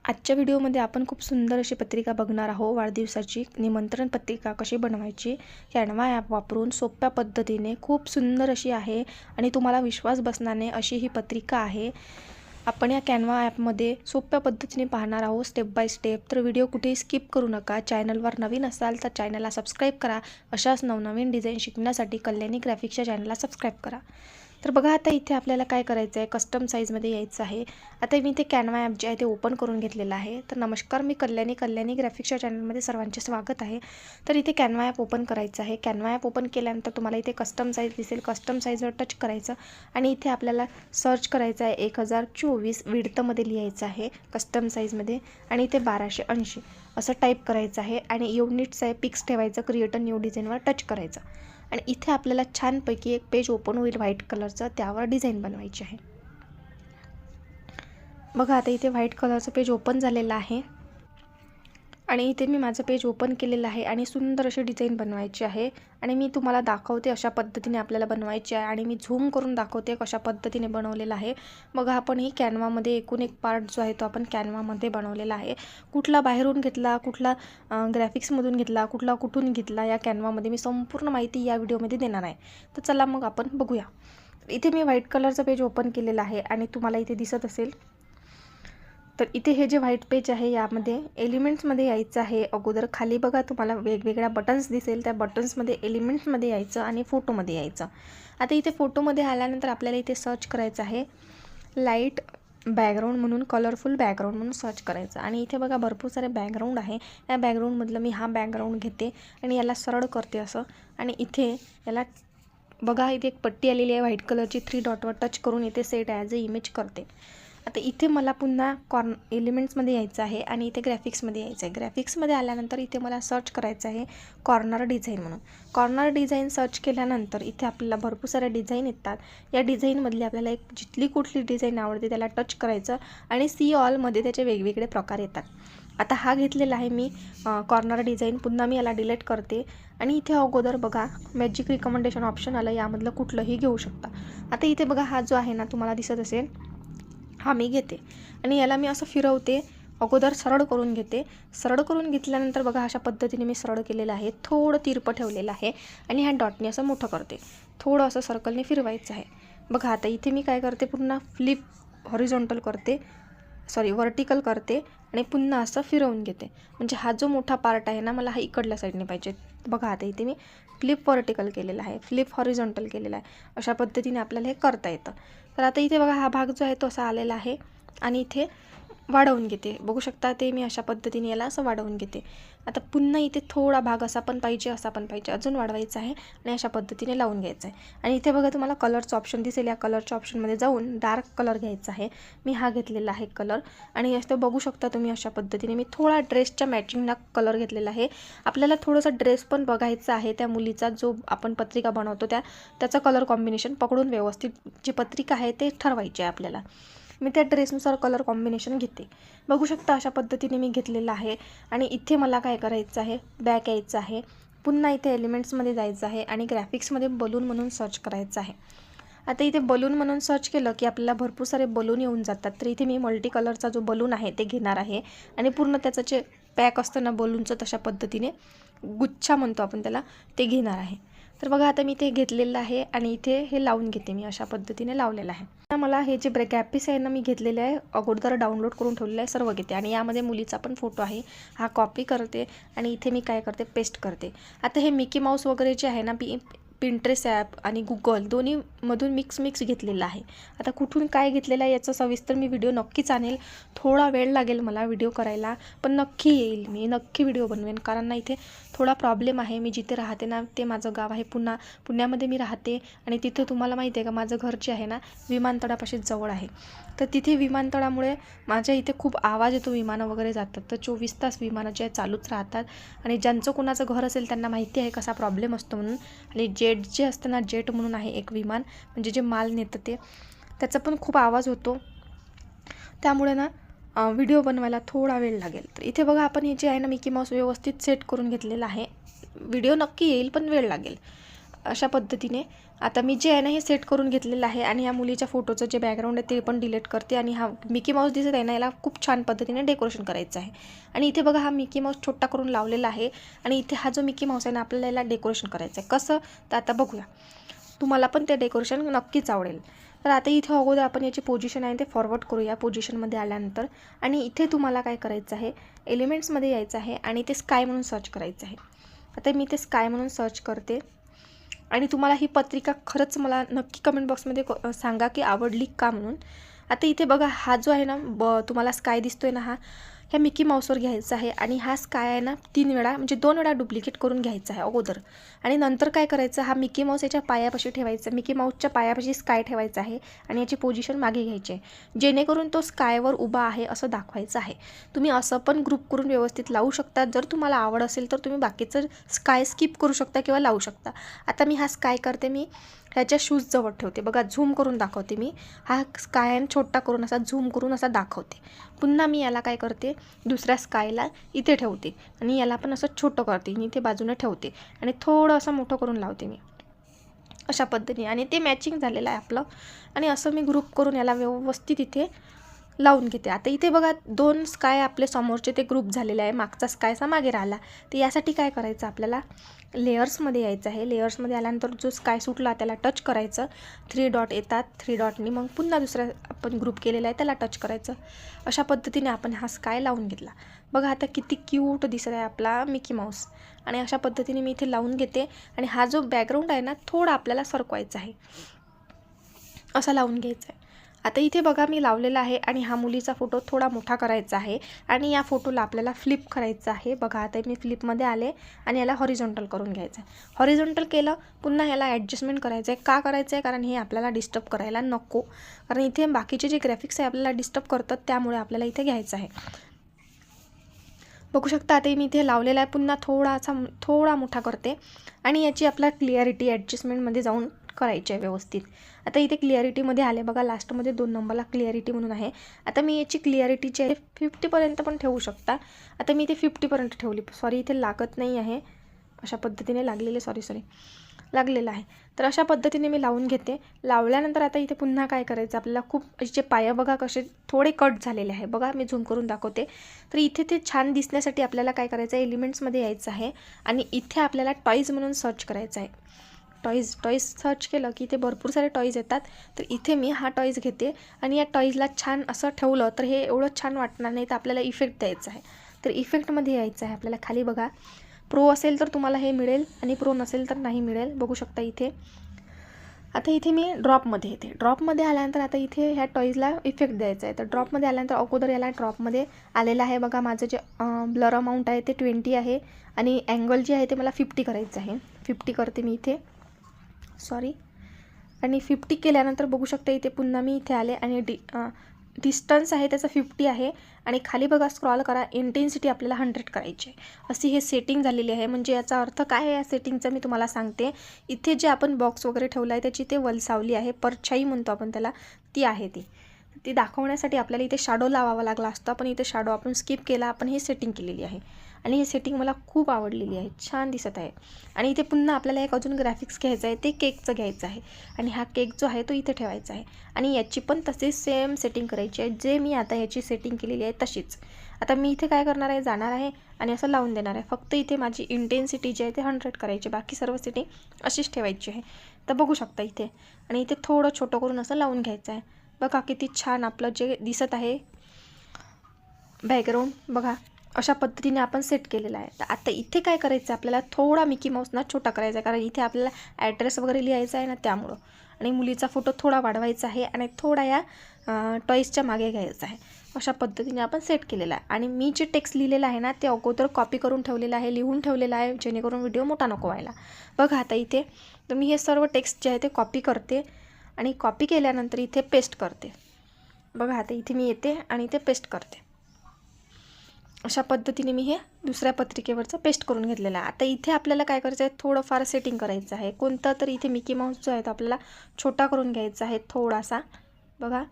आजच्या व्हिडिओमध्ये आपण खूप सुंदर अशी पत्रिका बघणार आहोत। वाढदिवसाची निमंत्रण पत्रिका कशी बनवायची कॅनवा ॲप वापरून सोप्या पद्धतीने खूप सुंदर अशी आहे आणि तुम्हाला विश्वास बसणार नाही अशी ही पत्रिका आहे। आपण या कॅनवा ॲपमध्ये सोप्या पद्धतीने पाहणार आहोत स्टेप बाय स्टेप। तर व्हिडिओ कुठेही स्किप करू नका। चॅनलवर नवीन असाल तर चॅनलला सबस्क्राईब करा। अशाच नवनवीन डिझाईन शिकण्यासाठी कल्याणी ग्राफिक्सच्या चॅनलला सबस्क्राईब करा। तर बघा आता इथे आपल्याला काय करायचं आहे, कस्टम साईजमध्ये यायचं आहे। आता मी ते कॅनवा ॲप जे आहे ते ओपन करून घेतलेलं आहे। तर नमस्कार, मी कल्याणी ग्राफिक्सच्या चॅनलमध्ये सर्वांचे स्वागत आहे। तर इथे कॅनवा ॲप ओपन करायचं आहे। कॅनवा ॲप ओपन केल्यानंतर तुम्हाला इथे कस्टम साईज दिसेल, कस्टम साईजवर टच करायचं आणि इथे आपल्याला सर्च करायचं आहे 1024 विड्थमध्ये लिहायचं आहे कस्टम साईजमध्ये आणि इथे 1280 असं टाईप करायचं आहे आणि युनिट्स आहे पिक्स ठेवायचं, क्रिएट अ न्यू डिझाईनवर टच करायचं आणि इथे आपल्याला छानपैकी एक पेज ओपन होईल व्हाईट कलरचं, त्यावर डिझाईन बनवायची आहे। बघा आता इथे व्हाईट कलरचं पेज ओपन झालेलं आहे आणि इथे मी माझं पेज ओपन केलेलं आहे आणि सुंदर अशी डिझाईन बनवायची आहे आणि मी तुम्हाला दाखवते अशा पद्धतीने आपल्याला बनवायची आहे आणि मी झूम करून दाखवते कशा पद्धतीने बनवलेलं आहे। बघा आपण ही कॅनवामध्ये एकूण एक पार्ट जो आहे तो आपण कॅनवामध्ये बनवलेला आहे। कुठला बाहेरून घेतला, कुठला ग्राफिक्समधून घेतला, कुठला कुठून घेतला, या कॅनवामध्ये मी संपूर्ण माहिती या व्हिडिओमध्ये देणार आहे। तर चला मग आपण बघूया। इथे मी व्हाईट कलरचं पेज ओपन केलेलं आहे आणि तुम्हाला इथे दिसत असेल तर इथे हे जे व्हाईट पेज आहे यामध्ये एलिमेंट्समध्ये यायचं आहे। अगोदर खाली बघा तुम्हाला वेगवेगळ्या बटन्स दिसेल, त्या बटन्समध्ये एलिमेंट्समध्ये यायचं आणि फोटोमध्ये यायचं। आता इथे फोटोमध्ये आल्यानंतर आपल्याला इथे सर्च करायचं आहे लाईट बॅकग्राऊंड म्हणून, कलरफुल बॅकग्राऊंड म्हणून सर्च करायचं आणि इथे बघा भरपूर सारे बॅकग्राऊंड आहे। या बॅकग्राऊंडमधलं मी हा बॅकग्राऊंड घेते आणि याला सरळ करते असं आणि इथे याला बघा इथे एक पट्टी आलेली आहे व्हाईट कलरची, 3 डॉटवर टच करून इथे सेट ॲज अ इमेज करते। आता इथे मला पुन्हा एलिमेंट्समध्ये यायचं आहे आणि इथे ग्राफिक्समध्ये यायचं आहे। ग्राफिक्समध्ये आल्यानंतर इथे मला सर्च करायचं आहे कॉर्नर डिझाईन म्हणून। कॉर्नर डिझाईन सर्च केल्यानंतर इथे आपल्याला भरपूर साऱ्या डिझाईन येतात। या डिझाईनमधली आपल्याला एक जिथली कुठली डिझाईन आवडते त्याला टच करायचं आणि सी ऑलमध्ये त्याचे वेगवेगळे प्रकार येतात। आता हा घेतलेला आहे मी कॉर्नर डिझाईन, पुन्हा मी याला डिलीट करते आणि इथे अगोदर बघा मॅजिक रिकमेंडेशन ऑप्शन आलं, यामधलं कुठलंही घेऊ शकता। आता इथे बघा हा जो आहे ना तुम्हाला दिसत असेल, हा मी घेते आणि याला मी असं फिरवते, अगोदर सरळ करून घेते। सरळ करून घेतल्यानंतर बघा अशा पद्धतीने मी सरळ केलेलं आहे, थोडं तिरपं ठेवलेलं आहे आणि ह्या डॉटने असं मोठं करते, थोडं असं सर्कलने फिरवायचं आहे। बघा आता इथे मी काय करते, पुन्हा फ्लिप हॉरिझॉन्टल करते, वर्टिकल करते आणि पुन्हा असं फिरवून घेते, म्हणजे हा जो मोठा पार्ट आहे ना मला हा इकडल्या साईडने पाहिजे। बघा आता इथे मी फ्लिप वर्टिकल केलेला आहे, फ्लिप हॉरिझॉन्टल केलेला आहे, अशा पद्धतीने आपल्याला हे करता येतं। तर आता इथे बघा हा भाग जो आहे तो असा आलेला आहे आणि इथे वाढवून घेते, बघू शकता ते मी अशा पद्धतीने याला असं वाढवून घेते। आता पुन्हा इथे थोडा भाग असा पण पाहिजे, असा पण पाहिजे, अजून वाढवायचा आहे आणि अशा पद्धतीने लावून घ्यायचं आहे। आणि इथे बघा तुम्हाला कलरचं ऑप्शन दिसेल, या कलरच्या ऑप्शनमध्ये जाऊन डार्क कलर घ्यायचा आहे, मी हा घेतलेला आहे कलर आणि असं बघू शकता तुम्ही अशा पद्धतीने मी थोडा ड्रेसच्या मॅचिंगला कलर घेतलेला आहे। आपल्याला थोडंसं ड्रेस पण बघायचा आहे, त्या मुलीचा जो आपण पत्रिका बनवतो त्याचा कलर कॉम्बिनेशन पकडून व्यवस्थित जी पत्रिका आहे ते ठरवायची आहे आपल्याला। मी त्या ड्रेसनुसार कलर कॉम्बिनेशन घेते, बघू शकता अशा पद्धतीने मी घेतलेलं आहे। आणि इथे मला काय करायचं आहे, बॅक यायचं आहे, पुन्हा इथे एलिमेंट्समध्ये जायचं आहे आणि ग्राफिक्समध्ये बलून म्हणून सर्च करायचं आहे। आता इथे बलून म्हणून सर्च केलं की आपल्याला भरपूर सारे बलून येऊन जातात। तर इथे मी मल्टी कलरचा जो बलून आहे ते घेणार आहे आणि पूर्ण त्याचं जे पॅक असतं ना बलूनचं, तशा पद्धतीने गुच्छा म्हणतो आपण त्याला, ते घेणार आहे। तर बघा आता मी ते घेतलेलं आहे आणि इथे हे लावून घेते, मी अशा पद्धतीने लावलेलं आहे। आता मला हे जे गॅपीस आहे ना मी घेतलेले आहे, अगोदर डाउनलोड करून ठेवलेलं आहे, सर्व घेते आणि यामध्ये मुलीचा पण फोटो आहे, हा कॉपी करते आणि इथे मी काय करते, पेस्ट करते। आता हे मिकी माऊस वगैरे जे आहे ना पिंट्रेस्ट ॲप आणि गुगल दोन्हीमधून मिक्स घेतलेलं आहे। आता कुठून काय घेतलेलं आहे याचा सविस्तर मी व्हिडिओ नक्कीच आणेल, थोडा वेळ लागेल मला व्हिडिओ करायला, पण नक्की येईल, मी नक्की व्हिडिओ बनवेन। कारण ना इथे थोडा प्रॉब्लेम आहे, मी जिथे राहते ना ते माझं गाव आहे पुण्यामध्ये मी राहते आणि तिथे तुम्हाला माहिती आहे का माझं घर जे आहे ना विमानतळापाशी जवळ आहे। तर तिथे विमानतळामुळे माझ्या इथे खूप आवाज येतो, विमानं वगैरे जातात, तर 24 तास विमानं जे चालूच राहतात आणि ज्यांचं कोणाचं घर असेल त्यांना माहिती आहे कसा प्रॉब्लेम असतो म्हणून। आणि जेट जे असतं ना, जेट म्हणून आहे एक विमान, म्हणजे जे माल नेतं त्याचा पण खूप आवाज होतो, त्यामुळे ना व्हिडिओ बनवायला थोडा वेळ लागेल। तर इथे बघा आपण हे जे आहे ना मिकी माऊस व्यवस्थित सेट करून घेतलेला आहे, व्हिडिओ नक्की येईल पण वेळ लागेल। अशा पद्धतीने आता मी जे आहे ना हे सेट करून घेतलेलं आहे आणि ह्या मुलीच्या फोटोचं जे बॅकग्राऊंड आहे ते पण डिलीट करते आणि हा मिकी माऊस दिसत आहे ना याला खूप छान पद्धतीने डेकोरेशन करायचं आहे. आणि इथे बघा हा मिकी माऊस छोटा करून लावलेला आहे आणि इथे हा जो मिकी माऊस आहे ना आपल्याला याला डेकोरेशन करायचं आहे. कसं तर आता बघूया, तुम्हाला पण ते डेकोरेशन नक्कीच आवडेल. तर आता इथे अगोदर आपण याची पोझिशन आहे ते फॉरवर्ड करूया पोझिशनमध्ये आल्यानंतर. आणि इथे तुम्हाला काय करायचं आहे, एलिमेंट्समध्ये यायचं आहे आणि ते स्काय म्हणून सर्च करायचं आहे. आता मी ते स्काय म्हणून सर्च करते आणि तुम्हाला ही पत्रिका खरंच मला नक्की कमेंट बॉक्समध्ये सांगा की आवडली का म्हणून. आता इथे बघा हा जो आहे ना तुम्हाला स्काय दिसतोय ना, हा ह्या मिकी माऊसवर घ्यायचा आहे आणि हा स्काय आहे ना 3 वेळा म्हणजे 2 वेळा डुप्लिकेट करून घ्यायचा आहे अगोदर. आणि नंतर काय करायचं, हा मिकी माऊस याच्या पायापाशी ठेवायचा, मिकी माऊसच्या पायापाशी स्काय ठेवायचा आहे आणि याची पोझिशन मागे घ्यायची आहे जेणेकरून तो स्कायवर उभा आहे असं दाखवायचं आहे. तुम्ही असं पण ग्रुप करून व्यवस्थित लावू शकता. जर तुम्हाला आवड असेल तर तुम्ही बाकीचं स्काय स्किप करू शकता किंवा लावू शकता. आता मी हा स्काय करते, मी ह्याच्या शूजजवळ ठेवते. बघा झूम करून दाखवते मी, हा स्काय छोटा करून असा झूम करून असा दाखवते. पुन्हा मी याला काय करते, दुसऱ्या स्कायला इथे ठेवते आणि याला पण असं छोटं करते आणि इथे बाजूने ठेवते आणि थोडं असं मोठं करून लावते मी अशा पद्धतीने. आणि ते मॅचिंग झालेलं आहे आपलं. आणि असं मी ग्रुप करून याला व्यवस्थित इथे लावून घेते. आता इथे बघा 2 स्काय आपले समोरचे ते ग्रुप झालेले आहे, मागचा स्कायचा मागे राहिला. तर यासाठी काय करायचं, आपल्याला लेयर्समध्ये यायचं आहे. लेयर्समध्ये आल्यानंतर जो स्काय सुटला त्याला टच करायचं, 3 डॉट येतात, 3 डॉटनी मग पुन्हा दुसरा आपण ग्रुप केलेला आहे त्याला टच करायचं. अशा पद्धतीने आपण हा स्काय लावून घेतला. बघा आता किती क्यूट दिसत आहे आपला मिकी माऊस. आणि अशा पद्धतीने मी इथे लावून घेते आणि हा जो बॅकग्राऊंड आहे ना थोडा आपल्याला सरकवायचा आहे, असा लावून घ्यायचा आहे. आता इथे बघा मी लावलेला आहे आणि हा मुलीचा फोटो थोडा मोठा करायचा आहे आणि या फोटोला आपल्याला फ्लिप करायचं आहे. बघा आता मी फ्लिपमध्ये आले आणि याला हॉरिझॉन्टल करून घ्यायचं आहे. हॉरिझॉन्टल केलं, पुन्हा याला ॲडजस्टमेंट करायचं आहे. का करायचं आहे, कारण हे आपल्याला डिस्टर्ब करायला नको, कारण इथे बाकीचे जे ग्राफिक्स आहे आपल्याला डिस्टर्ब करतात, त्यामुळे आपल्याला इथे घ्यायचं आहे. बघू शकता आता मी इथे लावलेला आहे. पुन्हा थोडा मोठा करते आणि याची आपला क्लिअरिटी ॲडजस्टमेंटमध्ये जाऊन करायची आहे व्यवस्थित. आता इथे क्लिअरिटीमध्ये आले बघा, लास्टमध्ये 2 नंबरला क्लिअरिटी म्हणून आहे. आता मी याची क्लिअरिटीची आहे 50पर्यंत पण ठेवू शकता. आता मी इथे 50पर्यंत ठेवली. सॉरी इथे लागत नाही आहे, अशा पद्धतीने लागलेले लागलेलं आहे. तर अशा पद्धतीने मी लावून घेते. लावल्यानंतर आता इथे पुन्हा काय करायचं आपल्याला, खूप याचे पाय बघा कसे थोडे कट झालेले आहे. बघा मी झूम करून दाखवते. तर इथे ते छान दिसण्यासाठी आपल्याला काय करायचं आहे, एलिमेंट्समध्ये यायचं आहे आणि इथे आपल्याला टॉईज म्हणून सर्च करायचं आहे. टॉईज सर्च केलं की इथे भरपूर सारे टॉईज येतात. तर इथे मी हा टॉईज घेते आणि या टॉईजला छान असं ठेवलं तर हे एवढं छान वाटणार नाही, तर आपल्याला इफेक्ट द्यायचा आहे. तर इफेक्टमध्ये यायचं आहे आपल्याला. खाली बघा, प्रो असेल तर तुम्हाला हे मिळेल आणि प्रो नसेल तर नाही मिळेल. बघू शकता इथे. आता इथे मी ड्रॉपमध्ये येते. ड्रॉपमध्ये आल्यानंतर आता इथे ह्या टॉईजला इफेक्ट द्यायचा आहे. तर ड्रॉपमध्ये आल्यानंतर अगोदर याला ड्रॉपमध्ये आलेलं आहे बघा, माझं जे ब्लर अमाऊंट आहे ते 20 आहे आणि अँगल जे आहे ते मला 50 करायचं आहे. 50 करते मी इथे, सॉरी. आणि 50 केल्यानंतर बघू शकता इथे पुन्हा मी इथे आले आणि डिस्टन्स आहे त्याचं 50 आहे आणि खाली बघा स्क्रॉल करा, इंटेन्सिटी आपल्याला 100 करायची आहे. अशी हे सेटिंग झालेली आहे. म्हणजे याचा अर्थ काय आहे या सेटिंगचा मी तुम्हाला सांगते. इथे जे आपण बॉक्स वगैरे ठेवला आहे त्याची ते वलसावली आहे, परछाई म्हणतो आपण त्याला, ती आहे ती दाखवण्यासाठी आपल्याला इथे शॅडो लावावा लागला असता, पण इथे शॅडो आपण स्किप केला. आपण ही सेटिंग केलेली आहे आणि ही सेटिंग मला खूप आवडलेली आहे, छान दिसत आहे. आणि इथे पुन्हा आपल्याला एक अजून ग्राफिक्स घ्यायचं आहे, ते केकचं घ्यायचं आहे आणि हा केक जो आहे तो इथे ठेवायचा आहे आणि याची पण तसेच सेम सेटिंग करायची आहे, जे मी आता याची सेटिंग केलेली आहे तशीच. आता मी इथे काय करणार आहे, जाणार आहे आणि असं लावून देणार आहे. फक्त इथे माझी इंटेन्सिटी जी आहे ते 100 करायची, बाकी सर्व सेटिंग अशीच ठेवायची आहे. तर बघू शकता इथे. आणि इथे थोडं छोटं करून असं लावून घ्यायचं आहे. बघा किती छान आपलं जे दिसत आहे बॅकग्राऊंड, बघा अशा पद्धतीने आपण सेट केलेला आहे. तर आता इथे काय करायचं आपल्याला, थोडा मिकी माऊस ना छोटा करायचा आहे, कारण इथे आपल्याला ॲड्रेस वगैरे लिहायचा आहे ना त्यामुळं. आणि मुलीचा फोटो थोडा वाढवायचा आहे आणि थोडा या टॉईजच्या मागे घ्यायचा आहे. अशा पद्धतीने आपण सेट केलेला आहे. आणि मी जे टेक्स्ट लिहिलेलं आहे ना ते अगोदर कॉपी करून ठेवलेलं आहे, लिहून ठेवलेलं आहे, जेणेकरून व्हिडिओ मोठा नको व्हायला. बघा आता इथे तर मी हे सर्व टेक्स्ट जे आहे ते कॉपी करते आणि कॉपी केल्यानंतर इथे पेस्ट करते. बघा आता इथे मी येते आणि इथे पेस्ट करते. अशा पद्धतीने मी हे दुसऱ्या पत्रिकेवरचं पेस्ट करून घेतलेलं आहे. आता इथे आपल्याला काय करायचं आहे, थोडंफार सेटिंग करायचं आहे. कोणतं तर इथे मिकी माऊस जो आहे तो आपल्याला छोटा करून घ्यायचा आहे थोडासा. बघा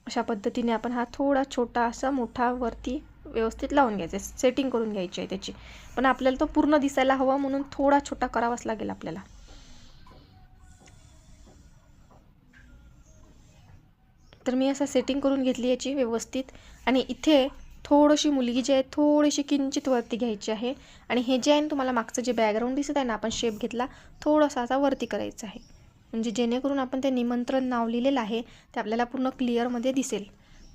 अशा पद्धतीने आपण हा थोडा छोटा असा मोठा वरती व्यवस्थित लावून घ्यायचा आहे, सेटिंग करून घ्यायची आहे त्याची. पण आपल्याला तो पूर्ण दिसायला हवा म्हणून थोडा छोटा करावाच लागेल आपल्याला. तर मी असं सेटिंग करून घेतली याची व्यवस्थित. आणि इथे थोडीशी मुलगी जी आहे थोडीशी किंचित वरती घ्यायची आहे. आणि हे जे आहे ना तुम्हाला मागचं जे बॅकग्राऊंड दिसत आहे ना, आपण शेप घेतला थोडासा असा वरती करायचा आहे, म्हणजे जेणेकरून आपण ते निमंत्रण नाव लिहिलेलं आहे ते आपल्याला पूर्ण क्लिअरमध्ये दिसेल.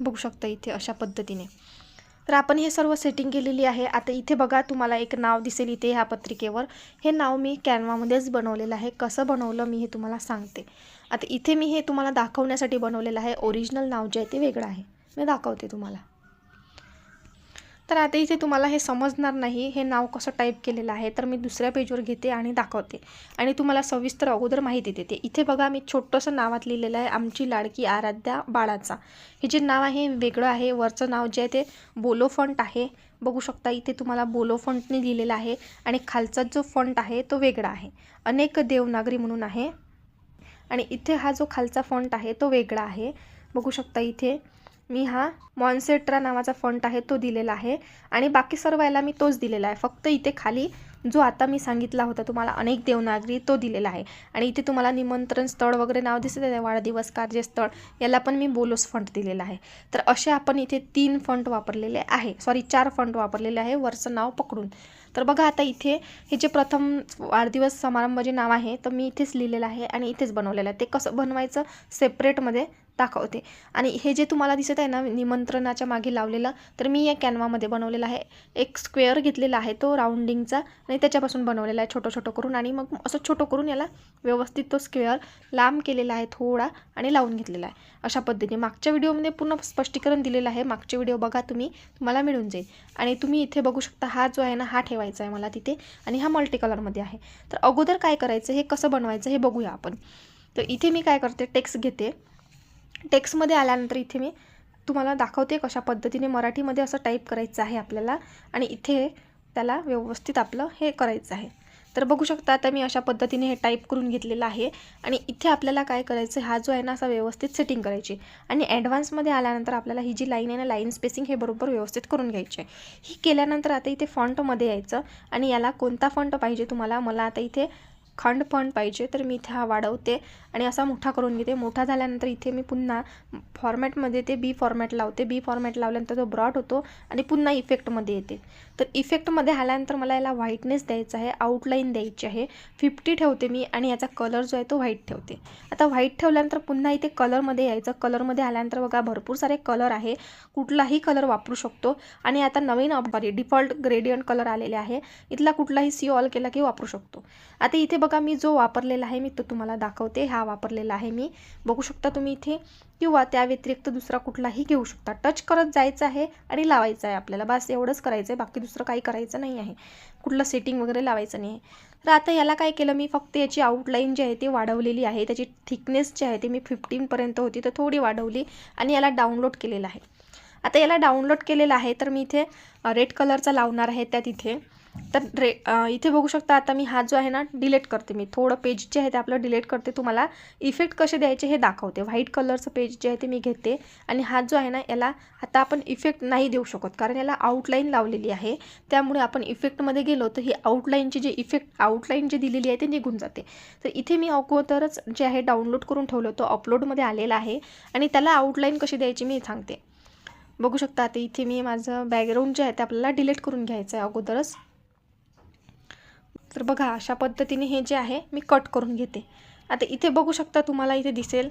बघू शकता इथे अशा पद्धतीने. तर आपण हे सर्व सेटिंग केलेली आहे. आता इथे बघा तुम्हाला एक नाव दिसेल इथे ह्या पत्रिकेवर. हे नाव मी कॅनवामध्येच बनवलेलं आहे. कसं बनवलं मी हे तुम्हाला सांगते. आता इथे मी हे तुम्हाला दाखवण्यासाठी बनवलेलं आहे. ओरिजिनल नाव जे आहे ते वेगळं आहे, मी दाखवते तुम्हाला. तर आता इथे तुम्हाला हे समजणार नाही हे नाव कसं टाईप केलेलं आहे, तर मी दुसऱ्या पेजवर घेते आणि दाखवते आणि तुम्हाला सविस्तर अगोदर माहिती देते. इथे बघा मी छोटंसं नावात लिहिलेलं आहे, आमची लाडकी आराध्या बाळाचा. हे जे नाव आहे वेगळं आहे. वरचं नाव जे आहे ते बोलो फॉन्ट आहे. बघू शकता इथे तुम्हाला बोलो फॉन्टने लिहिलेलं आहे आणि खालचा जो फॉन्ट आहे तो वेगळा आहे, अनेक देवनागरी म्हणून आहे. आणि इथे हा जो खालचा फॉन्ट आहे तो वेगळा आहे. बघू शकता इथे मी हा मॉन्सेट्रा नावाचा फॉन्ट आहे तो दिलेला आहे आणि बाकी सर्व याला मी तोच दिलेला आहे. फक्त इथे खाली जो आता मी सांगितला होता तुम्हाला अनेक देवनागरी तो दिलेला आहे. आणि इथे तुम्हाला निमंत्रण स्थळ वगैरे नाव दिसत आहे, वाढदिवस कार्यस्थळ, याला पण मी बोलोस फॉन्ट दिलेला आहे. तर असे आपण इथे 3 फॉन्ट वापरलेले आहे, 4 फॉन्ट वापरलेले आहे वरचं नाव पकडून. तर बघा आता इथे हे जे प्रथम वाढदिवस समारंभ जे नाव आहे तर मी इथेच लिहिलेलं आहे आणि इथेच बनवलेलं आहे. ते कसं बनवायचं सेपरेटमध्ये दाखवते. आणि हे जे तुम्हाला दिसत आहे ना निमंत्रणाच्या मागे लावलेलं, तर मी या कॅनवामध्ये बनवलेलं आहे. एक स्क्वेअर घेतलेला आहे तो राऊंडिंगचा आणि त्याच्यापासून बनवलेला आहे छोटं छोटं करून. आणि मग असं छोटं करून याला व्यवस्थित तो स्क्वेअर लांब केलेला आहे थोडा आणि लावून घेतलेला आहे अशा पद्धतीने. मागच्या व्हिडिओमध्ये पूर्ण स्पष्टीकरण दिलेलं आहे, मागचे व्हिडिओ बघा तुम्ही, तुम्हाला मिळून जाईल. आणि तुम्ही इथे बघू शकता हा जो आहे ना हा ठेवायचा आहे मला तिथे आणि हा मल्टी कलरमध्ये आहे. तर अगोदर काय करायचं हे कसं बनवायचं हे बघूया आपण. तर इथे मी काय करते टेक्स्ट घेते. टेक्स्टमध्ये आल्यानंतर इथे मी तुम्हाला दाखवते कशा पद्धतीने मराठीमध्ये असं टाईप करायचं आहे आपल्याला आणि इथे त्याला व्यवस्थित आपलं हे करायचं आहे. तर बघू शकता आता मी अशा पद्धतीने हे टाईप करून घेतलेलं आहे. आणि इथे आपल्याला काय करायचं हा जो आहे ना असा व्यवस्थित सेटिंग करायची. आणि ॲडव्हान्समध्ये आल्यानंतर आपल्याला ही जी लाईन आहे ना लाईन स्पेसिंग हे बरोबर व्यवस्थित करून घ्यायची आहे. ही केल्यानंतर आता इथे फॉन्टमध्ये यायचं आणि याला कोणता फॉन्ट पाहिजे तुम्हाला, मला आता इथे खंड फॉन्ट पाहिजे तर मी इथे हा वाढवते आणि असा मोठा करून घेते. मोठा झाल्यानंतर इथे मी पुन्हा फॉर्मॅटमध्ये ते बी फॉर्मॅट लावते. बी फॉर्मॅट लावल्यानंतर तो ब्रॉड होतो आणि पुन्हा इफेक्टमध्ये येते. तर इफेक्टमध्ये आल्यानंतर मला याला व्हाईटनेस द्यायचा आहे, आउटलाईन द्यायची आहे. 50 ठेवते मी आणि याचा कलर जो आहे तो व्हाईट ठेवते. आता व्हाईट ठेवल्यानंतर पुन्हा इथे कलरमध्ये यायचं. कलरमध्ये आल्यानंतर बघा भरपूर सारे कलर आहे, कुठलाही कलर वापरू शकतो. आणि आता नवीन डिफॉल्ट ग्रेडियंट कलर आलेले आहे, इथला कुठलाही सी ऑल केला की वापरू शकतो. आता इथे बघा मी जो वापरलेला आहे मी तो तुम्हाला दाखवते. हा वापरलेला आहे मी, बघू शकता तुम्ही इथे, किंवा त्या व्यतिरिक्त दुसरा कुठलाही घेऊ शकता. टच करत जायचं आहे आणि लावायचं आहे आपल्याला, बस एवढंच करायचं आहे, बाकी दुसरं काही करायचं नाही आहे, कुठलं सेटिंग वगैरे लावायचं नाही आहे. तर आता याला काय केलं मी, फक्त याची आउटलाईन जी आहे ती वाढवलेली आहे. त्याची थिकनेस जी आहे ती मी 15पर्यंत होती तर थोडी वाढवली आणि याला डाउनलोड केलेलं आहे. आता याला डाउनलोड केलेलं आहे तर मी इथे रेड कलरचा लावणार आहे त्यात इथे. तर इथे बघू शकता आता मी हा जो आहे ना डिलीट करते. मी थोडं पेज जे आहे ते आपलं डिलीट करते, तुम्हाला इफेक्ट कसे द्यायचे हे दाखवते. व्हाईट कलरचं पेज जे आहे ते मी घेते आणि हा जो आहे ना याला आता आपण इफेक्ट नाही देऊ शकत कारण याला आउटलाईन लावलेली आहे. त्यामुळे आपण इफेक्टमध्ये गेलो तर ही आउटलाईनची जी आउटलाईन जी दिलेली आहे ती निघून जाते. तर इथे मी अगोदरच जे आहे डाउनलोड करून ठेवलं तो अपलोडमध्ये आलेला आहे आणि त्याला आउटलाईन कशी द्यायची मी सांगते. बघू शकता आता इथे मी माझं बॅकग्राऊंड जे आहे ते आपल्याला डिलीट करून घ्यायचं आहे अगोदरच. तर बघा अशा पद्धतीने हे जे आहे मी कट करून घेते. आता इथे बघू शकता तुम्हाला इथे दिसेल.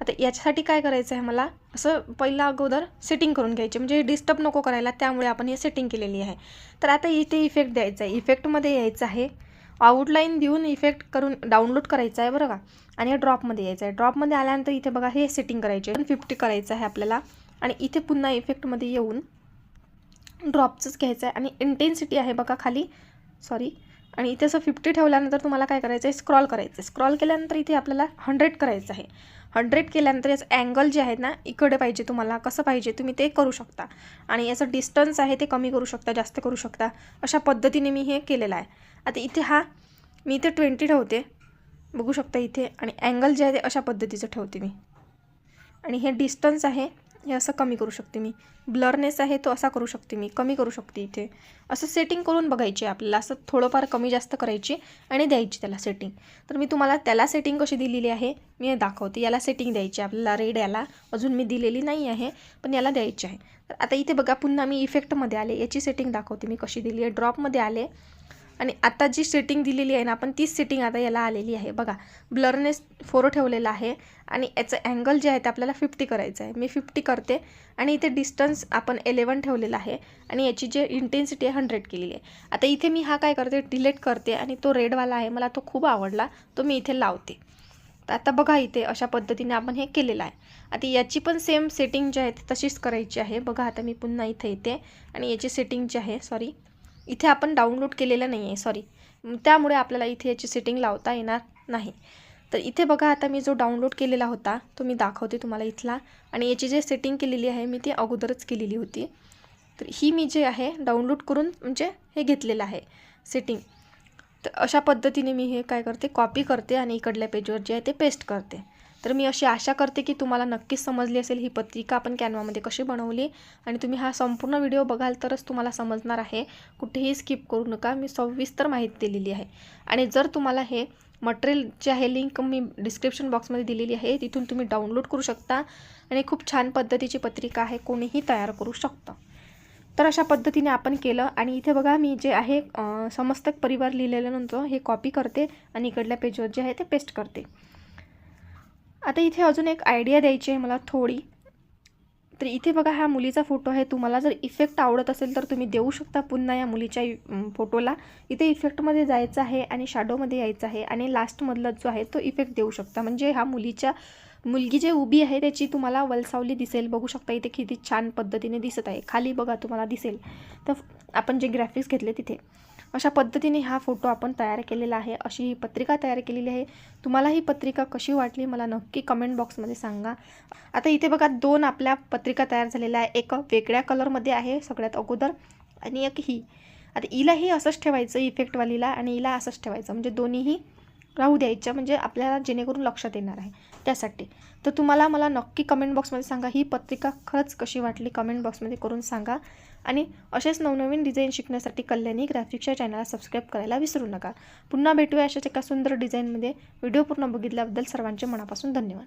आता याच्यासाठी काय करायचं आहे, मला असं पहिला अगोदर सेटिंग करून घ्यायची, म्हणजे डिस्टर्ब नको करायला, त्यामुळे आपण हे सेटिंग केलेली आहे. तर आता इथे इफेक्ट द्यायचा आहे, इफेक्टमध्ये यायचं आहे, आउटलाईन देऊन इफेक्ट करून डाउनलोड करायचं आहे बरं का. आणि हे ड्रॉपमध्ये यायचं आहे. ड्रॉपमध्ये आल्यानंतर इथे बघा हे सेटिंग करायचे 50 करायचं आहे आपल्याला. आणि इथे पुन्हा इफेक्टमध्ये येऊन ड्रॉपचंच घ्यायचं आहे आणि इंटेन्सिटी आहे बघा खाली, सॉरी. आणि इथे असं 50 ठेवल्यानंतर तुम्हाला काय करायचं आहे, स्क्रॉल करायचं आहे. स्क्रॉल केल्यानंतर इथे आपल्याला 100 करायचं आहे. 100 केल्यानंतर याचं अँगल जे आहे ना इकडे पाहिजे, तुम्हाला कसं पाहिजे तुम्ही ते करू शकता. आणि याचं डिस्टन्स आहे ते कमी करू शकता, जास्त करू शकता. अशा पद्धतीने मी हे केलेलं आहे. आता इथे मी इथे 20 ठेवते, बघू शकता इथे. आणि अँगल जे आहे ते अशा पद्धतीचं ठेवते मी. आणि हे डिस्टन्स आहे हे असं कमी करू शकते मी, ब्लरनेस आहे तो असा करू शकते मी, कमी करू शकते. इथे असं सेटिंग करून बघायची आपल्याला, असं थोडंफार कमी जास्त करायची आणि द्यायची त्याला सेटिंग. तर मी तुम्हाला त्याला सेटिंग कशी दिलेली आहे मी दाखवते. याला सेटिंग द्यायची आपल्याला, रेड याला अजून मी दिलेली नाही आहे पण याला द्यायची आहे. तर आता इथे बघा पुन्हा मी इफेक्टमध्ये आले, याची सेटिंग दाखवते मी कशी दिली आहे. ड्रॉपमध्ये आले आणि आता जी सेटिंग दिलेली आहे ना आपण, तीच सेटिंग आता याला आलेली आहे बघा. ब्लरनेस 4 ठेवलेला आहे आणि याचं अँगल जे आहे ते आपल्याला 50 करायचं आहे. मी 50 करते आणि इथे डिस्टन्स आपण 11 ठेवलेला आहे आणि याची जे इंटेन्सिटी आहे 100 केलेली आहे. आता इथे मी हा काय करते, डिलीट करते आणि तो रेडवाला आहे मला तो खूप आवडला, तो मी इथे लावते. तर आता बघा इथे अशा पद्धतीने आपण हे केलेलं आहे. आता याची पण सेम सेटिंग जी आहे ती तशीच करायची आहे. बघा आता मी पुन्हा इथे येते आणि याची सेटिंग जी आहे, सॉरी इथे आपण डाउनलोड केलेलं नाही आहे, सॉरी, त्यामुळे आपल्याला इथे याची सेटिंग लावता येणार नाही. तर इथे बघा आता मी जो डाउनलोड केलेला होता तो मी दाखवते तुम्हाला इथला, आणि याची जे सेटिंग केलेली आहे मी ती अगोदरच केलेली होती. तर ही मी जे आहे डाउनलोड करून म्हणजे हे घेतलेलं आहे सेटिंग. तर अशा पद्धतीने मी हे काय करते, कॉपी करते आणि इकडल्या पेजवर जे आहे ते पेस्ट करते. तर मी अशी आशा करते की तुम्हाला नक्कीच समजली असेल ही पत्रिका आपण कॅनवामध्ये कशी बनवली, आणि तुम्ही हा संपूर्ण व्हिडिओ बघाल तरच तुम्हाला समजणार आहे. कुठेही स्किप करू नका, मी सविस्तर माहिती दिलेली आहे. आणि जर तुम्हाला हे मटेरियल जे आहे लिंक मी डिस्क्रिप्शन बॉक्समध्ये दिलेली आहे, तिथून तुम्ही डाउनलोड करू शकता आणि खूप छान पद्धतीची पत्रिका आहे, कोणीही तयार करू शकतं. तर अशा पद्धतीने आपण केलं. आणि इथे बघा मी जे आहे समस्त परिवार लिहिलेल्यानंतर हे कॉपी करते आणि इकडल्या पेजवर जे आहे ते पेस्ट करते. आता इथे अजून एक आयडिया द्यायची आहे मला थोडी. तर इथे बघा हा मुलीचा फोटो आहे, तुम्हाला जर इफेक्ट आवडत असेल तर तुम्ही देऊ शकता पुन्हा या मुलीच्या फोटोला. इथे इफेक्टमध्ये जायचं आहे आणि शॅडोमध्ये यायचं आहे आणि लास्टमधला जो आहे तो इफेक्ट देऊ शकता. म्हणजे हा मुलगी जे उभी आहे त्याची तुम्हाला वलसावली दिसेल. बघू शकता इथे किती छान पद्धतीने दिसत आहे, खाली बघा तुम्हाला दिसेल. तर आपण जे ग्राफिक्स घेतले तिथे अशा पद्धतीने हा फोटो आपण तयार केलेला आहे, अशी ही पत्रिका तयार केलेली आहे. तुम्हाला ही पत्रिका कशी वाटली मला नक्की कमेंट बॉक्समध्ये सांगा. आता इथे बघा 2 आपल्या पत्रिका तयार झालेल्या आहे. एक वेगळ्या कलरमध्ये आहे सगळ्यात अगोदर आणि एक ही. आता हिलाही असंच ठेवायचं इफेक्टवालीला आणि हिला असंच ठेवायचं, म्हणजे दोन्हीही राहू द्यायच्या, म्हणजे आपल्याला जेणेकरून लक्षात येणार आहे त्यासाठी. तर तुम्हाला मला नक्की कमेंट बॉक्समध्ये सांगा ही पत्रिका खरंच कशी वाटली, कमेंट बॉक्समध्ये करून सांगा. आणि असेच नवनवीन डिझाईन शिकण्यासाठी कल्याणी ग्राफिक्सच्या चॅनलला सबस्क्राईब करायला विसरू नका. पुन्हा भेटूया अशाच एका सुंदर डिझाईनमध्ये. व्हिडिओ पूर्ण बघितल्याबद्दल सर्वांचे मनापासून धन्यवाद.